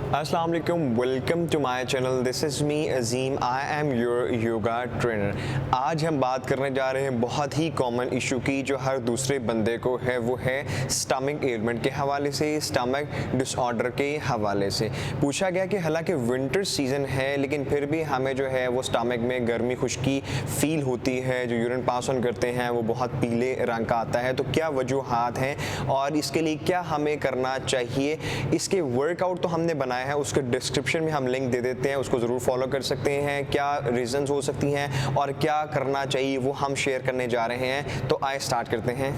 अस्सलाम वालेकुम, welcome to my channel. This is me Azeem, I am your yoga trainer. आज हम बात करने जा रहे हैं बहुत ही कॉमन इशू की जो हर दूसरे बंदे को है, वो है स्टमक एलिमेंट के हवाले से, स्टमक डिसऑर्डर के हवाले से। पूछा गया कि हालांकि विंटर सीज़न है लेकिन फिर भी हमें जो है वो स्टमक में गर्मी खुश्की फील होती है, जो यूरिन पास ऑन करते हैं वो बहुत पीले रंग का आता है। तो क्या वजूहात हैं और इसके लिए क्या हमें करना चाहिए? इसके वर्कआउट तो हमने बनाया है, उसके डिस्क्रिप्शन में हम लिंक दे देते हैं, उसको ज़रूर फॉलो कर सकते हैं। क्या रीजंस हो सकती हैं और क्या करना चाहिए वो हम शेयर करने जा रहे हैं। तो आइए स्टार्ट करते हैं।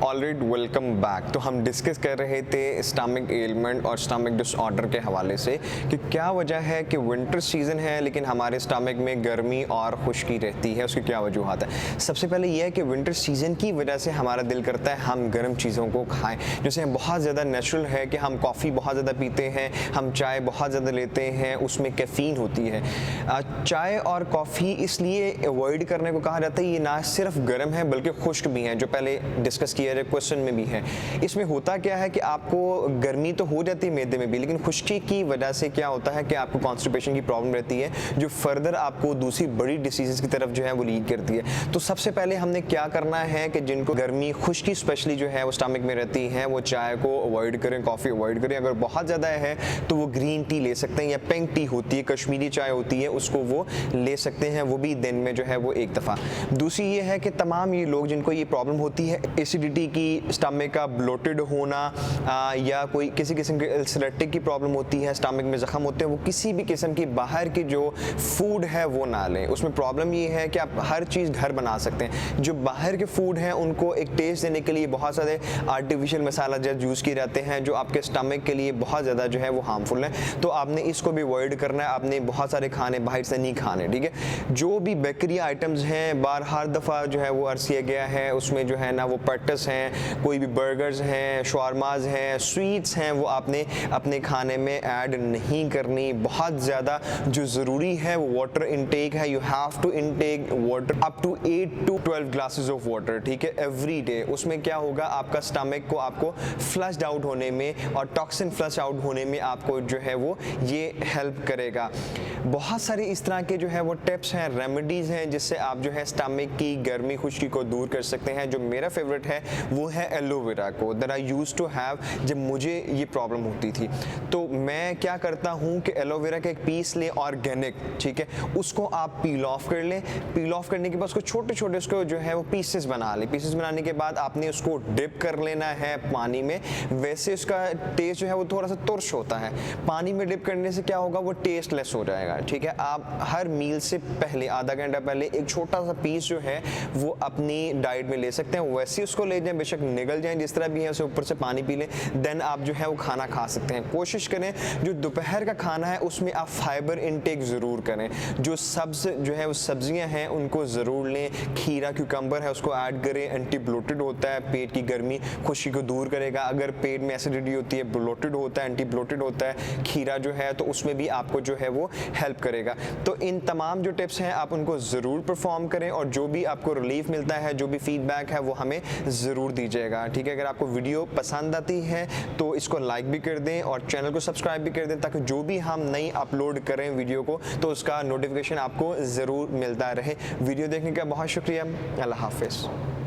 Alright, welcome back. तो हम डिस्कस कर रहे थे स्टमक एलिमेंट और स्टमक डिसऑर्डर के हवाले से कि क्या वजह है कि विंटर सीज़न है लेकिन हमारे स्टमक में गर्मी और खुश्की रहती है, उसकी क्या वजूहत है। सबसे पहले यह है कि विंटर सीज़न की वजह से हमारा दिल करता है हम गर्म चीज़ों को खाएं। जैसे बहुत ज़्यादा नेचुरल है कि हम कॉफ़ी बहुत ज़्यादा पीते हैं, हम चाय बहुत ज़्यादा लेते हैं, उसमें कैफ़ीन होती है। चाय और कॉफ़ी इसलिए अवॉइड करने को कहा जाता है, ये ना सिर्फ गर्म है बल्कि खुश्क भी है, जो पहले डिस्कस किया क्वेश्चन में भी है। इसमें होता क्या है कि आपको गर्मी तो हो जाती है मैदे में भी, लेकिन खुश्की की वजह से क्या होता है कि आपको कॉन्स्टिपेशन की प्रॉब्लम रहती है, जो फर्दर आपको दूसरी बड़ी डिसीजेस की तरफ जो है वो लीड करती है। तो सबसे पहले हमने क्या करना है कि जिनको गर्मी खुश्की स्पेशली जो है वो स्टमक में रहती है, वो चाय को अवॉइड करें, कॉफ़ी अवॉइड करें। अगर बहुत ज़्यादा है तो वो ग्रीन टी ले सकते हैं या पिंक टी होती है, कश्मीरी चाय होती है, उसको वो ले सकते हैं, वो भी दिन में जो है वो एक दफ़ा। दूसरी ये है कि तमाम ये लोग जिनको ये प्रॉब्लम होती है एसिडिटी की, स्टमक का ब्लोटेड होना या कोई किसी किस्म की अल्सरेटिक की प्रॉब्लम होती है, स्टमक में ज़ख्म होते हैं, वो किसी भी किस्म की बाहर की जो फूड है वो ना लें। उसमें प्रॉब्लम ये है कि आप हर चीज़ घर बना सकते हैं। जो बाहर के फूड हैं उनको एक टेस्ट देने के लिए बहुत सारे आर्टिफिशियल मसाला जब यूज़ किए जाते हैं, जो आपके स्टमक के लिए बहुत ज़्यादा जो है वो हार्मफुल है। तो आपने इसको भी अवॉइड करना है। आपने बहुत सारे खाने बाहर से नहीं खाने, ठीक है। जो भी बेकरी आइटम्स हैं बाहर हर दफ़ा जो है वो अर्ज किया गया है, उसमें जो है ना वो पेटिस हैं, कोई भी बर्गर्स हैं, शवारमाज हैं, स्वीट्स हैं, वो आपने अपने खाने में ऐड नहीं करनी। बहुत ज़्यादा जो ज़रूरी है वो वाटर इनटेक है। You have to intake water up to 8 to 12 glasses of water, ठीक है, एवरी डे। उसमें क्या होगा, आपका स्टमक को आपको फ्लश्ड आउट होने में और टॉक्सिन फ्लश आउट होने में आपको जो है वो ये हेल्प करेगा। बहुत सारी इस तरह के जो है वो टिप्स हैं, रेमेडीज़ हैं, जिससे आप जो है स्टमक की गर्मी खुश्की को दूर कर सकते हैं। जो मेरा फेवरेट है वो है एलोवेरा को, that I used to have जब मुझे ये प्रॉब्लम होती थी। तो मैं क्या करता हूँ कि एलोवेरा का एक पीस लें ऑर्गेनिक, ठीक है, उसको आप पील ऑफ कर लें। पील ऑफ करने के बाद उसको छोटे छोटे उसको जो है वो पीसेस बना लें। पीसेस बनाने के बाद आपने उसको डिप कर लेना है पानी में। वैसे उसका टेस्ट जो है वो थोड़ा सा तुर्श होता है, पानी में डिप करने से क्या होगा, वो टेस्टलेस हो जाएगा, ठीक है। आप हर मील से पहले आधा घंटा पहले एक छोटा सा पीस जो है वो अपनी डाइट में ले सकते हैं। वैसे उसको ले जाएं, बेशक निगल जाएं, जिस तरह भी है उसे ऊपर से पानी पी लें, देन आप जो है वो खाना खा सकते हैं। कोशिश करें जो दोपहर का खाना है उसमें आप फाइबर इनटेक ज़रूर करें। जो जो है वो सब्जियां हैं उनको ज़रूर लें। खीरा, क्यूकम्बर है, उसको ऐड करें। एंटी ब्लोटेड होता है, पेट की गर्मी खुश्की को दूर करेगा। अगर पेट में एसिडिटी होती है, ब्लोटेड होता है, एंटी ब्लोटेड होता है खीरा जो है, तो उसमें भी आपको जो है वो हेल्प करेगा। तो इन तमाम जो टिप्स हैं आप उनको ज़रूर परफॉर्म करें और जो भी आपको रिलीफ मिलता है, जो भी फीडबैक है वो हमें ज़रूर दीजिएगा, ठीक है। अगर आपको वीडियो पसंद आती है तो इसको लाइक भी कर दें और चैनल को सब्सक्राइब भी कर दें, ताकि जो भी हम नई अपलोड करें वीडियो को तो उसका नोटिफिकेशन आपको ज़रूर मिलता रहे। वीडियो देखने का बहुत शुक्रिया। अल्लाह हाफ़िज़।